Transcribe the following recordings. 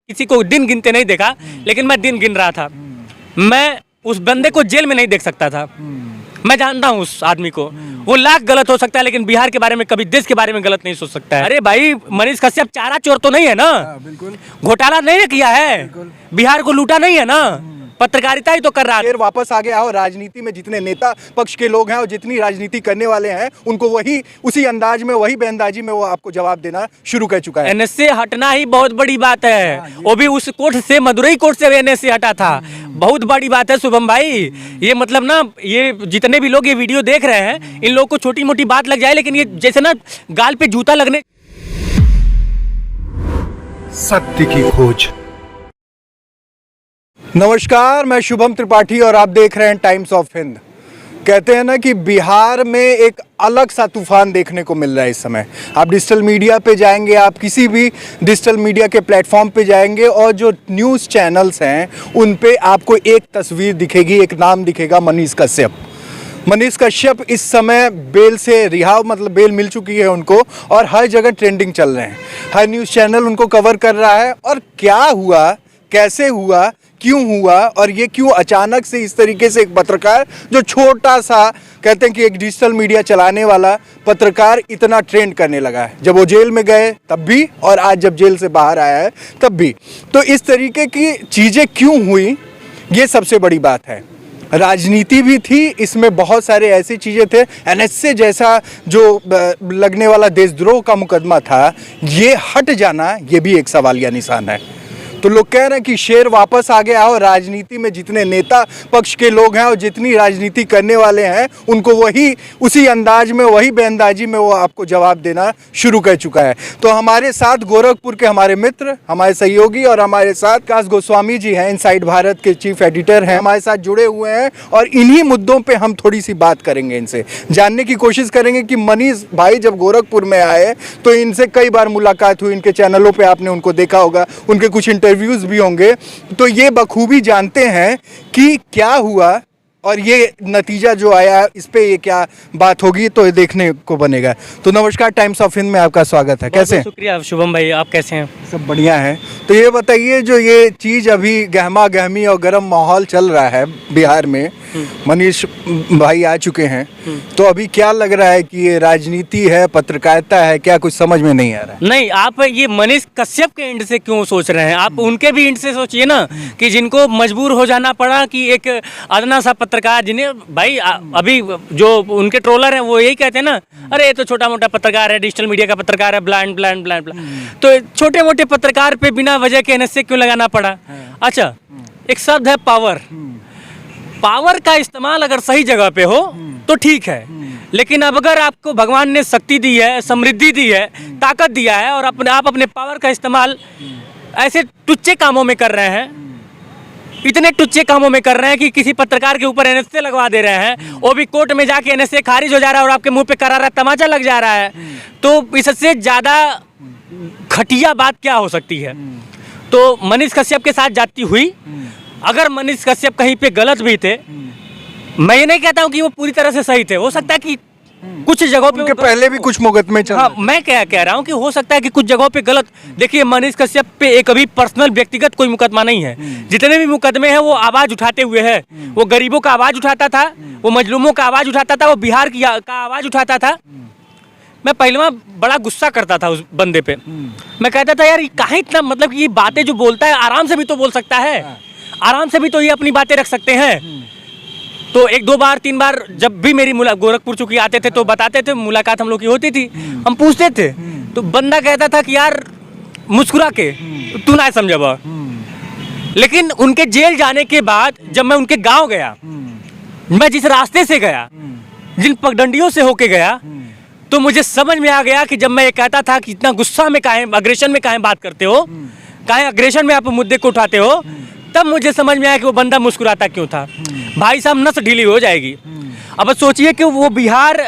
किसी को दिन गिनते नहीं देखा, लेकिन मैं दिन गिन रहा था। मैं उस बंदे को जेल में नहीं देख सकता था। मैं जानता हूँ उस आदमी को, वो लाख गलत हो सकता है लेकिन बिहार के बारे में कभी देश के बारे में गलत नहीं सोच सकता है। अरे भाई, मनीष कश्यप चारा चोर तो नहीं है ना? बिल्कुल। घोटाला नहीं किया है, बिहार को लूटा नहीं है ना, पत्रकारिता ही तो कर रहा है। फिर वापस आ गया और राजनीति में जितने नेता पक्ष के लोग हैं और जितनी राजनीति करने वाले हैं उनको वही उसी अंदाज में, वही बेअंदाजी में वो आपको जवाब देना शुरू कर चुका है। एनएसए हटना ही बहुत बड़ी बात है। वो भी उस कोर्ट से, मदुरई कोर्ट से एनएसए हटा था। बहुत बड़ी बात है शुभम भाई। ये मतलब ना, ये जितने भी लोग ये वीडियो देख रहे हैं, इन लोग को छोटी मोटी बात लग जाए, लेकिन ये जैसे ना गाल पे जूता लगने। सत्य की खोज। नमस्कार, मैं शुभम त्रिपाठी और आप देख रहे हैं टाइम्स ऑफ हिंद। कहते हैं ना कि बिहार में एक अलग सा तूफान देखने को मिल रहा है इस समय। आप डिजिटल मीडिया पे जाएंगे, आप किसी भी डिजिटल मीडिया के प्लेटफॉर्म पे जाएंगे और जो न्यूज़ चैनल्स हैं उन पे आपको एक तस्वीर दिखेगी, एक नाम दिखेगा, मनीष कश्यप। मनीष कश्यप इस समय बेल से रिहा, मतलब बेल मिल चुकी है उनको और हर जगह ट्रेंडिंग चल रहे हैं। हर न्यूज़ चैनल उनको कवर कर रहा है। और क्या हुआ, कैसे हुआ, क्यों हुआ और ये क्यों अचानक से इस तरीके से एक पत्रकार जो छोटा सा, कहते हैं कि एक डिजिटल मीडिया चलाने वाला पत्रकार, इतना ट्रेंड करने लगा है। जब वो जेल में गए तब भी और आज जब जेल से बाहर आया है तब भी। तो इस तरीके की चीज़ें क्यों हुई, ये सबसे बड़ी बात है। राजनीति भी थी इसमें, बहुत सारे ऐसी चीज़ें थे। एनएसए जैसा जो लगने वाला देशद्रोह का मुकदमा था, ये हट जाना, ये भी एक सवालिया निशान है। तो लोग कह रहे हैं कि शेर वापस आ गया और राजनीति में जितने नेता पक्ष के लोग हैं और जितनी राजनीति करने वाले हैं उनको वही उसी अंदाज में, वही बेअंदाजी में वो आपको जवाब देना शुरू कर चुका है। तो हमारे साथ गोरखपुर के हमारे मित्र, हमारे सहयोगी और हमारे साथ काश गोस्वामी जी हैं, इनसाइड भारत के चीफ एडिटर हैं, हमारे साथ जुड़े हुए हैं और इन्हीं मुद्दों पर हम थोड़ी सी बात करेंगे, इनसे जानने की कोशिश करेंगे कि मनीष भाई जब गोरखपुर में आए तो इनसे कई बार मुलाकात हुई, इनके चैनलों पर आपने उनको देखा होगा, उनके कुछ इंटरव्यूज़ भी होंगे। तो ये बखूबी जानते हैं कि क्या हुआ और ये नतीजा जो आया इस पे ये क्या बात होगी, तो ये देखने को बनेगा। तो नमस्कार, टाइम्स ऑफ हिंद में आपका स्वागत है। कैसे हैं? शुक्रिया शुभम भाई, आप कैसे हैं? सब बढ़िया है। तो ये बताइए, जो ये चीज़ अभी गहमा गहमी और गर्म माहौल चल रहा है बिहार में, मनीष भाई आ चुके हैं, तो अभी क्या लग रहा है कि ये राजनीति है, पत्रकारिता है, क्या कुछ समझ में नहीं आ रहा है? नहीं, आप ये मनीष कश्यप के एंड से क्यों सोच रहे हैं? आप उनके भी एंड से सोचिए ना, कि जिनको मजबूर हो जाना पड़ा कि एक अदना सा पत्रकार, जिन्हें भाई अभी जो उनके ट्रोलर हैं वो यही कहते हैं ना, अरे ये तो छोटा मोटा पत्रकार है, डिजिटल मीडिया का पत्रकार है, ब्लाइंड। तो छोटे मोटे पत्रकार पे बिना वजह के एनएसए क्यों लगाना पड़ा? अच्छा, एक शब्द है पावर। पावर का इस्तेमाल अगर सही जगह पे हो तो ठीक है, लेकिन अब अगर आपको भगवान ने शक्ति दी है, समृद्धि दी है, ताकत दिया है और आप अपने पावर का इस्तेमाल ऐसे टुच्चे कामों में कर रहे हैं, इतने टुच्चे कामों में कर रहे हैं कि किसी पत्रकार के ऊपर एनएसए लगवा दे रहे हैं, वो भी कोर्ट में जाके एनएसए खारिज हो जा रहा है और आपके मुंह पे करारा तमाचा लग जा रहा है। तो इससे ज़्यादा घटिया बात क्या हो सकती है? तो मनीष कश्यप के साथ जाती हुई। अगर मनीष कश्यप कहीं पे गलत भी थे, मैं ये नहीं कहता हूँ कि वो पूरी तरह से सही थे, हो सकता है कि कुछ जगहों पे पहले भी कुछ मुकदमे चल। हाँ, मैं क्या कह रहा हूँ कि हो सकता है कि कुछ जगहों पे गलत। देखिए, मनीष कश्यप पे एक अभी पर्सनल व्यक्तिगत कोई मुकदमा नहीं है। जितने भी मुकदमे हैं वो आवाज उठाते हुए है। वो गरीबों का आवाज उठाता था, वो मजलूमों का आवाज उठाता था, वो बिहार का आवाज उठाता था। मैं पहले बड़ा गुस्सा करता था उस बंदे पे। मैं कहता था यार, कहाँ इतना, मतलब ये बातें जो बोलता है आराम से भी तो बोल सकता है, आराम से भी तो ये अपनी बातें रख सकते हैं। तो एक दो बार तीन बार जब भी मेरी गोरखपुर चूंकि आते थे तो बताते थे, मुलाकात हम लोग की होती थी, हम पूछते थे, तो बंदा कहता था कि यार मुस्कुरा के तू ना समझा। लेकिन उनके जेल जाने के बाद जब मैं उनके गांव गया, मैं जिस रास्ते से गया, जिन पगडंडियों से होके गया, तो मुझे समझ में आ गया कि जब मैं ये कहता था कि इतना गुस्सा में काहे, अग्रेशन में काहे बात करते हो, काहे अग्रेशन में आप मुद्दे को उठाते हो, तब मुझे समझ में आया कि वो बंदा मुस्कुराता क्यों था। भाई साहब, नस ढीली हो जाएगी। अब सोचिए कि वो बिहार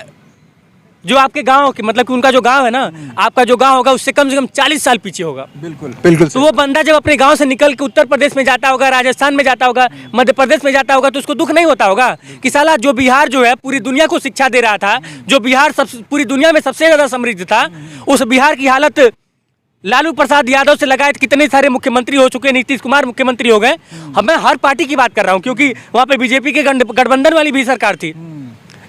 जो आपके गांव की, मतलब कि उनका जो गांव है ना, आपका जो गांव होगा उससे कम 40 साल पीछे होगा। बिल्कुल बिल्कुल। तो वो बंदा जब अपने गांव से निकल के उत्तर प्रदेश में जाता होगा, राजस्थान में जाता होगा, मध्य प्रदेश में जाता होगा, तो उसको दुख नहीं होता होगा कि साला जो बिहार जो है पूरी दुनिया को शिक्षा दे रहा था, जो बिहार पूरी दुनिया में सबसे ज्यादा समृद्ध था, उस बिहार की हालत लालू प्रसाद यादव से लगाए कितने सारे मुख्यमंत्री हो चुके हैं, नीतीश कुमार मुख्यमंत्री हो गए। मैं हर पार्टी की बात कर रहा हूँ, क्योंकि वहाँ पे बीजेपी के गठबंधन वाली भी सरकार थी।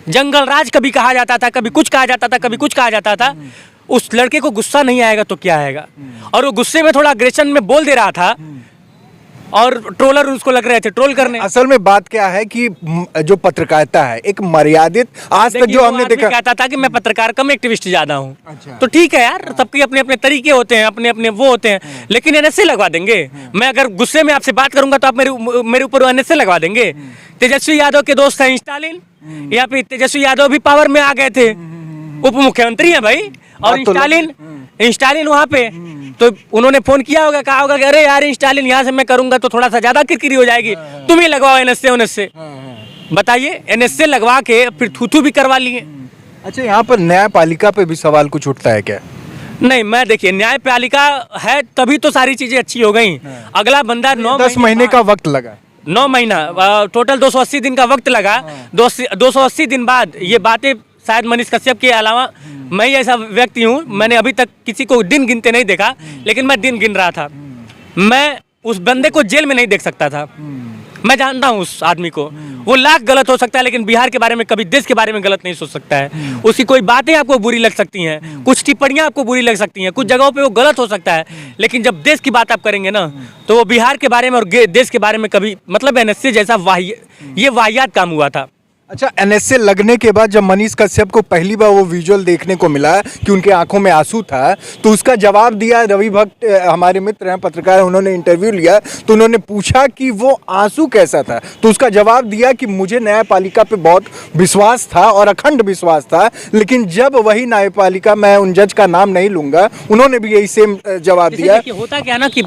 जंगल राज कभी कहा जाता था, कभी कुछ कहा जाता था, कभी कुछ कहा जाता था। उस लड़के को गुस्सा नहीं आएगा तो क्या आएगा, और वो गुस्से में थोड़ा अग्रेशन में बोल दे रहा था, और ट्रोलर उसको लग रहे थे ट्रोल करने। असल में बात क्या है कि जो पत्रकारिता है एक मर्यादित, आज तक जो हमने देखा, कहता था कि मैं पत्रकार कम एक्टिविस्ट ज्यादा हूँ। अच्छा। तो ठीक है यार, सबके अपने अपने तरीके होते हैं, अपने अपने वो होते हैं, लेकिन एनएसए लगवा देंगे। मैं अगर गुस्से में आपसे बात करूंगा तो आप मेरे ऊपर एनएसए लगवा देंगे। तेजस्वी यादव के दोस्त हैं स्टालिन, या फिर तेजस्वी यादव भी पावर में आ गए थे, उप मुख्यमंत्री है भाई, और स्टालिन वहाँ पे, तो उन्होंने फोन किया होगा, कहा होगा कि अरे यार स्टालिन यहाँ से मैं करूंगा तो थोड़ा सा ज्यादा किरकिरी हो जाएगी, तुम ही लगवाओ एनएसए। बताइए, एनएसए लगवा के फिर थूथू भी करवा लिए। अच्छा, यहाँ पर न्यायपालिका पे भी सवाल कुछ उठता है क्या? नहीं, मैं देखिए, न्यायपालिका है तभी तो सारी चीजें अच्छी हो गई। अगला बंदा 10 महीने का वक्त लगा, 9 महीना टोटल 280 दिन का वक्त लगा। 280 दिन बाद ये बातें, शायद मनीष कश्यप के अलावा मैं ही ऐसा व्यक्ति हूँ, मैंने अभी तक किसी को दिन गिनते नहीं देखा, लेकिन मैं दिन गिन रहा था। मैं उस बंदे को जेल में नहीं देख सकता था। मैं जानता हूँ उस आदमी को, वो लाख गलत हो सकता है, लेकिन बिहार के बारे में कभी, देश के बारे में गलत नहीं सोच सकता है। उसकी कोई बातें आपको बुरी लग सकती हैं, कुछ टिप्पणियां आपको बुरी लग सकती हैं, कुछ जगहों पे वो गलत हो सकता है, लेकिन जब देश की बात आप करेंगे ना, तो वो बिहार के बारे में और देश के बारे में कभी, मतलब एनएसए जैसा ये वाहियात काम हुआ था। अच्छा, एनएसए लगने के बाद जब मनीष कश्यप को पहली बार वो विजुअल देखने को मिला कि उनके आंखों में आंसू था, तो उसका जवाब दिया रवि भट्ट, हमारे मित्र हैं, पत्रकार, उन्होंने इंटरव्यू लिया, तो उन्होंने पूछा कि वो आंसू कैसा था, तो उसका जवाब दिया कि मुझे न्यायपालिका पे बहुत विश्वास था और अखंड विश्वास था, लेकिन जब वही न्यायपालिका, मैं उन जज का नाम नहीं लूंगा, उन्होंने भी यही सेम जवाब दिया। होता क्या ना कि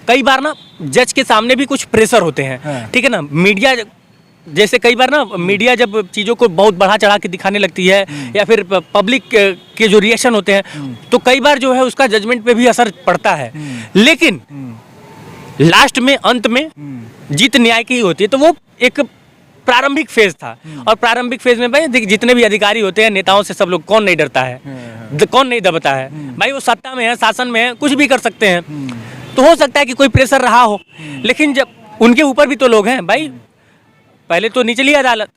कई बार ना जज के सामने भी कुछ प्रेशर होते हैं, ठीक है ना। मीडिया जैसे कई बार ना, मीडिया जब चीज़ों को बहुत बढ़ा चढ़ा के दिखाने लगती है, या फिर पब्लिक के जो रिएक्शन होते हैं, तो कई बार जो है उसका जजमेंट पे भी असर पड़ता है। लेकिन लास्ट में, अंत में जीत न्याय की ही होती है। तो वो एक प्रारंभिक फेज था, और प्रारंभिक फेज में भाई जितने भी अधिकारी होते हैं, नेताओं से सब लोग, कौन नहीं डरता है, कौन नहीं दबता है भाई। वो सत्ता में है, शासन में है, कुछ भी कर सकते हैं। तो हो सकता है कि कोई प्रेशर रहा हो, लेकिन जब उनके ऊपर भी तो लोग हैं भाई। पहले तो निचली अदालत,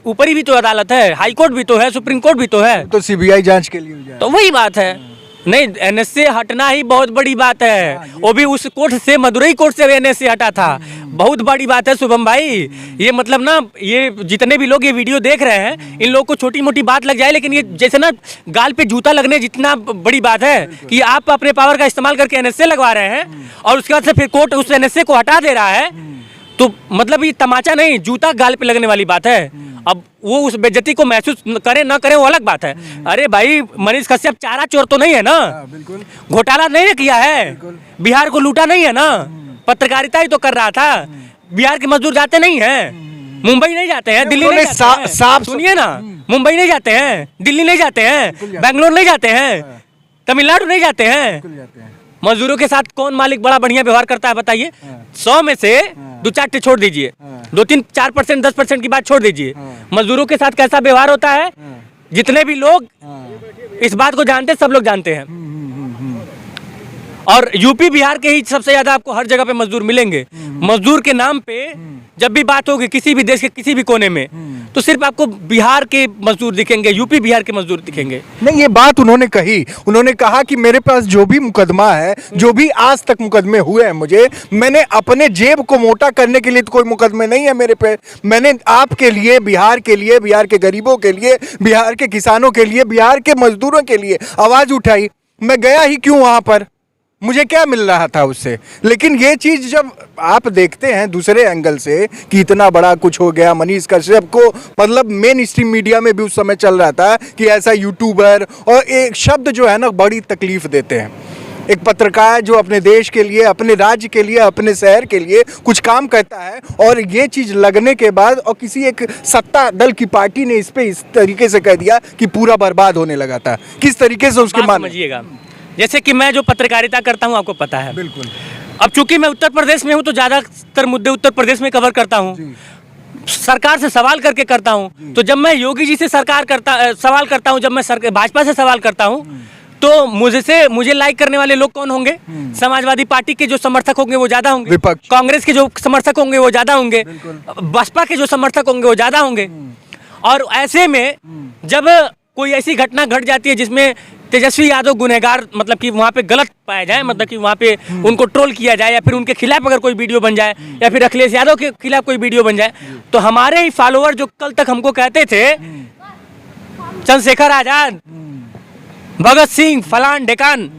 ऊपर ही भी तो अदालत है, हाई कोर्ट भी तो है, सुप्रीम कोर्ट भी तो है, तो सीबीआई जांच के लिए हो जाए। तो वही बात है। नहीं, एनएसए हटना ही बहुत बड़ी बात है। वो भी उस कोर्ट से, मदुरई कोर्ट से एनएसए हटा था, बहुत बड़ी बात है शुभम भाई। ये मतलब ना, ये जितने भी लोग ये वीडियो देख रहे हैं, इन लोगों को छोटी मोटी बात लग जाए, लेकिन ये जैसे ना गाल पे जूता लगने जितना बड़ी बात है कि आप अपने पावर का इस्तेमाल करके एनएसए लगवा रहे हैं, और उसके बाद से फिर कोर्ट उस एनएसए को हटा दे रहा है। तो मतलब ये तमाचा नहीं, जूता गाल पे लगने वाली बात है। अब वो उस बेइज्जती को महसूस करे ना करे, वो अलग बात है। अरे भाई, मनीष कश्यप चारा चोर तो नहीं है ना, बिल्कुल घोटाला नहीं किया है, बिहार को लूटा नहीं है ना, पत्रकारिता ही तो कर रहा था। बिहार के मजदूर जाते नहीं है, मुंबई नहीं जाते हैं, दिल्ली नहीं जाते हैं, सुनिए ना, मुंबई नहीं जाते हैं, दिल्ली नहीं जाते हैं, बैंगलोर नहीं जाते हैं, तमिलनाडु नहीं जाते हैं। मजदूरों के साथ कौन मालिक बड़ा बढ़िया व्यवहार करता है बताइए? 100 में से 2-4 छोड़ दीजिए, 2-3-4%, 10% की बात छोड़ दीजिए, मजदूरों के साथ कैसा व्यवहार होता है, जितने भी लोग इस बात को जानते हैं, सब लोग जानते हैं। और यूपी बिहार के ही सबसे ज्यादा आपको हर जगह पे मजदूर मिलेंगे। मजदूर के नाम पे जब भी बात होगी किसी भी देश के किसी भी कोने में, तो सिर्फ आपको बिहार के मजदूर दिखेंगे, यूपी बिहार के मजदूर दिखेंगे। नहीं, ये बात उन्होंने कही, उन्होंने कहा कि मेरे पास जो भी मुकदमा है, जो भी आज तक मुकदमे हुए हैं, मुझे, मैंने अपने जेब को मोटा करने के लिए तो कोई मुकदमे नहीं है मेरे पे, मैंने आपके लिए, बिहार के लिए, बिहार के गरीबों के लिए, बिहार के किसानों के लिए, बिहार के मजदूरों के लिए आवाज उठाई। मैं गया ही क्यों वहां पर, मुझे क्या मिल रहा था उससे? लेकिन ये चीज जब आप देखते हैं दूसरे एंगल से कि इतना बड़ा कुछ हो गया, मनीष कश्यप को, मतलब मेन स्ट्रीम मीडिया में भी उस समय चल रहा था कि ऐसा यूट्यूबर, और एक शब्द जो है ना बड़ी तकलीफ देते हैं। एक पत्रकार जो अपने देश के लिए, अपने राज्य के लिए, अपने शहर के लिए कुछ काम करता है, और ये चीज लगने के बाद और किसी एक सत्ता दल की पार्टी ने इस पे इस तरीके से कह दिया कि पूरा बर्बाद होने लगा था, किस तरीके से उसके मान समझिएगा। जैसे कि मैं जो पत्रकारिता करता हूं, आपको पता है। बिल्कुल। अब चूंकि मैं उत्तर प्रदेश में हूं, तो ज्यादातर मुद्दे उत्तर प्रदेश में कवर करता हूं, सरकार से सवाल करके करता हूं। तो जब मैं योगी जी से सवाल करता हूं, जब मैं भाजपा से सवाल करता हूं, तो मुझे लाइक करने वाले लोग कौन होंगे? समाजवादी पार्टी के जो समर्थक होंगे वो ज्यादा होंगे, विपक्ष, कांग्रेस के जो समर्थक होंगे वो ज्यादा होंगे, बसपा के जो समर्थक होंगे वो ज्यादा होंगे। और ऐसे में जब कोई ऐसी घटना घट जाती है जिसमें तेजस्वी यादव गुनहगार, मतलब कि वहाँ पे गलत पाया जाए, मतलब कि वहाँ पे उनको ट्रोल किया जाए, या फिर उनके खिलाफ अगर कोई वीडियो बन जाए, या फिर अखिलेश यादव के खिलाफ कोई वीडियो बन जाए, तो हमारे ही फॉलोअर जो कल तक हमको कहते थे चंद्रशेखर आजाद, भगत सिंह, फलान ढेकान,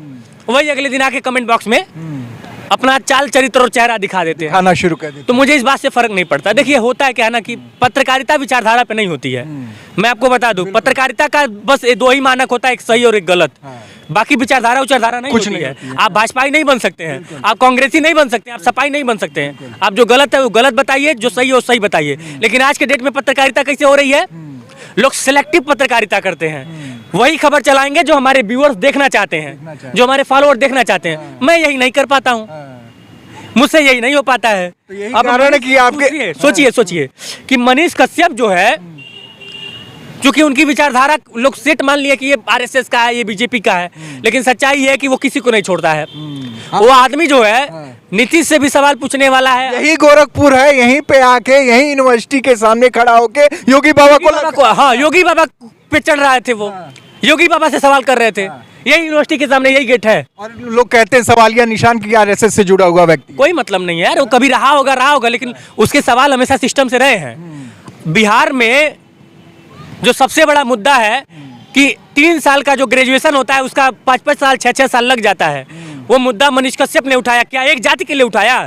वही अगले दिन आके कमेंट बॉक्स में अपना चाल चरित्र और चेहरा दिखा देते हैं, खाना शुरू कर देते। तो मुझे इस बात से फर्क नहीं पड़ता। देखिए होता है क्या है ना कि पत्रकारिता विचारधारा पे नहीं होती है। मैं आपको बता दूं, पत्रकारिता का बस दो ही मानक होता है, एक सही और एक गलत। बाकी विचारधारा नहीं कुछ होती नहीं है। होती है। आप भाजपाई नहीं बन सकते हैं, आप कांग्रेसी नहीं बन सकते हैं, आप सपाई नहीं बन सकते हैं। आप जो गलत है वो गलत बताइए, जो सही है वो सही बताइए। लेकिन आज के डेट में पत्रकारिता कैसे हो रही है? लोग सिलेक्टिव पत्रकारिता करते हैं, वही खबर चलाएंगे जो हमारे व्यूअर्स देखना चाहते हैं, जो हमारे फॉलोअर देखना चाहते हैं। मैं यही नहीं कर पाता हूँ, मुझसे यही नहीं हो पाता है। तो यही कारण है कि आपके सोचिए कि मनीष कश्यप जो है, क्योंकि उनकी विचारधारा लोग सेट मान लिया कि ये आरएसएस का है, ये बीजेपी का है, लेकिन सच्चाई है कि वो किसी को नहीं छोड़ता है। वो आदमी जो है नीतीश से भी सवाल पूछने वाला है। यही गोरखपुर है, यहीं पे आके यही यूनिवर्सिटी के सामने खड़ा होके योगी बाबा को हाँ, योगी बाबा पे चढ़ रहे थे, वो योगी बाबा से सवाल कर रहे थे। यही यूनिवर्सिटी के सामने यही गेट है, और लोग कहते हैं सवालिया निशान की आरएसएस से जुड़ा हुआ व्यक्ति। कोई मतलब नहीं है यार, वो कभी रहा होगा, लेकिन उसके सवाल हमेशा सिस्टम से रहे हैं। बिहार में जो सबसे बड़ा मुद्दा है कि 3 साल का जो ग्रेजुएशन होता है उसका 5-5 साल 6-6 साल लग जाता है, वो मुद्दा मनीष कश्यप ने उठाया। क्या एक जाति के लिए उठाया?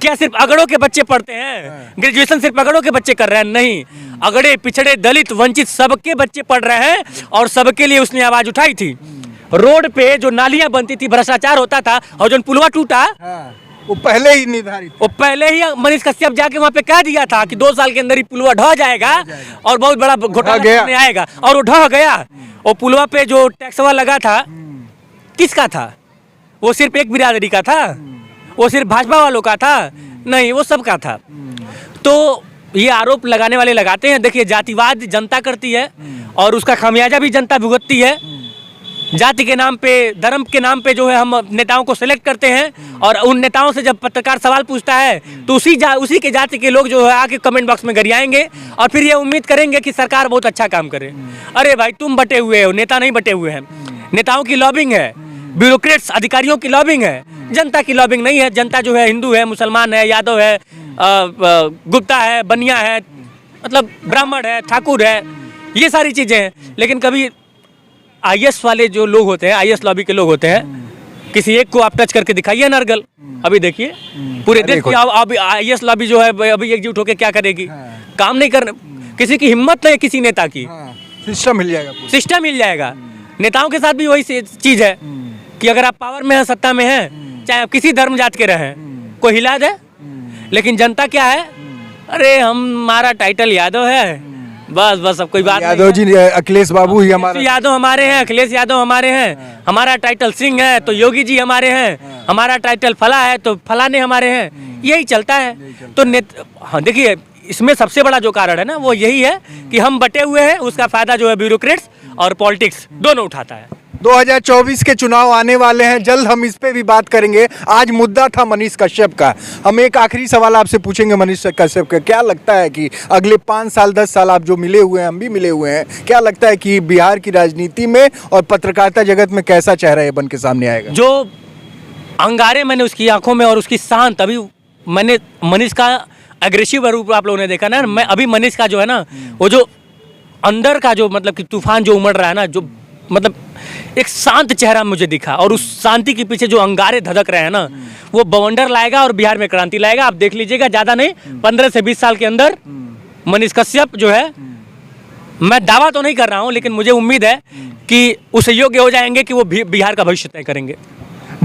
क्या सिर्फ अगड़ों के बच्चे पढ़ते हैं? ग्रेजुएशन सिर्फ अगड़ों के बच्चे कर रहे हैं? नहीं, अगड़े, पिछड़े, दलित, वंचित सबके बच्चे पढ़ रहे हैं, और सबके लिए उसने आवाज उठाई थी। रोड पे जो नालियां बनती थी, भ्रष्टाचार होता था, और जो पुलवा टूटा वो पहले ही निर्धारित, वो पहले ही मनीष कश्यप जाके वहाँ पे कह दिया था कि 2 साल के अंदर ही पुलवा ढह जाएगा और बहुत बड़ा घोटाला सामने आएगा, और वो ढह गया। और पुलवा पे जो टैक्सवा लगा था, किसका था? वो सिर्फ एक बिरादरी का था? वो सिर्फ भाजपा वालों का था? नहीं, वो सबका था। तो ये आरोप लगाने वाले लगाते हैं। देखिए, जातिवाद जनता करती है और उसका खामियाजा भी जनता भुगतती है। जाति के नाम पे, धर्म के नाम पे जो है हम नेताओं को सिलेक्ट करते हैं, और उन नेताओं से जब पत्रकार सवाल पूछता है तो उसी के जाति के लोग जो है आके कमेंट बॉक्स में गरियाएंगे, और फिर ये उम्मीद करेंगे कि सरकार बहुत अच्छा काम करे। अरे भाई, तुम बटे हुए हो, नेता नहीं बटे हुए हैं। नेताओं की लॉबिंग है, ब्यूरोक्रेट्स अधिकारियों की लॉबिंग है, जनता की लॉबिंग नहीं है। जनता जो है हिंदू है, मुसलमान है, यादव है, गुप्ता है, बनिया है, मतलब ब्राह्मण है, ठाकुर है, ये सारी चीजें हैं। लेकिन कभी आईएएस वाले जो लोग होते हैं, आईएएस लॉबी के लोग होते हैं, किसी एक को आप टच करके दिखाइए नरगल, अभी देखिए पूरे देश की अभी आईएएस लॉबी जो है अभी एकजुट होकर क्या करेगी? काम नहीं करने, किसी की हिम्मत नहीं, किसी नेता की। सिस्टम मिल जाएगा, सिस्टम मिल जाएगा। नेताओं के साथ भी वही चीज है कि अगर आप पावर में हैं, सत्ता में हैं, चाहे आप किसी धर्म जात के रहें, कोई हिला दे। लेकिन जनता क्या है? अरे हमारा टाइटल यादव है, बस अब कोई बात नहीं। यादव जी, अखिलेश बाबू ही हमारा, यादव हमारे हैं, अखिलेश यादव हमारे हैं, हमारा टाइटल सिंह है तो योगी जी हमारे हैं, हमारा टाइटल फला है तो फलाने हमारे हैं, यही चलता है। तो हाँ, देखिए, इसमें सबसे बड़ा जो कारण है ना, वो यही है कि हम बटे हुए हैं। उसका फायदा जो है ब्यूरोक्रेट्स और पॉलिटिक्स दोनों उठाता है। 2024 के चुनाव आने वाले हैं, जल्द हम इस पे भी बात करेंगे। आज मुद्दा था मनीष कश्यप का। हम एक आखिरी सवाल आपसे पूछेंगे मनीष कश्यप का। क्या लगता है कि अगले 5 साल 10 साल आप जो मिले हुए हैं, हम भी मिले हुए हैं, क्या लगता है कि बिहार की राजनीति में और पत्रकारिता जगत में कैसा चेहरा ये बन के सामने आएगा? जो अंगारे मैंने उसकी आंखों में और उसकी शांत, अभी मैंने मनीष का एग्रेसिव रूप आप लोगों ने देखा ना, मैं अभी मनीष का जो है ना, वो जो अंदर का जो मतलब कि तूफान जो उमड़ रहा है ना, जो मतलब एक शांत चेहरा मुझे दिखा, और उस शांति के पीछे जो अंगारे धधक रहे हैं ना, वो बवंडर लाएगा और बिहार में क्रांति लाएगा। आप देख लीजिएगा, ज़्यादा नहीं, 15 से 20 साल के अंदर मनीष कश्यप जो है, मैं दावा तो नहीं कर रहा हूँ, लेकिन मुझे उम्मीद है कि उस योग्य हो जाएंगे कि वो बिहार का भविष्य तय करेंगे।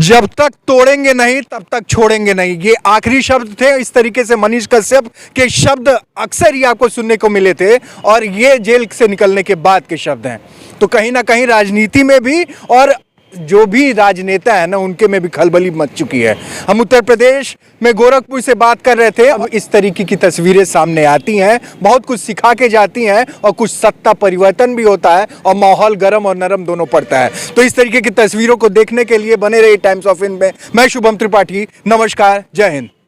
जब तक तोड़ेंगे नहीं तब तक छोड़ेंगे नहीं, ये आखिरी शब्द थे। इस तरीके से मनीष कश्यप के शब्द अक्सर ही आपको सुनने को मिले थे, और ये जेल से निकलने के बाद के शब्द हैं। तो कहीं ना कहीं राजनीति में भी और जो भी राजनेता है ना उनके में भी खलबली मच चुकी है। हम उत्तर प्रदेश में गोरखपुर से बात कर रहे थे। अब इस तरीके की तस्वीरें सामने आती हैं, बहुत कुछ सिखा के जाती हैं और कुछ सत्ता परिवर्तन भी होता है और माहौल गर्म और नरम दोनों पड़ता है। तो इस तरीके की तस्वीरों को देखने के लिए बने रहिए टाइम्स ऑफ इंडिया में। मैं शुभम त्रिपाठी, नमस्कार, जय हिंद।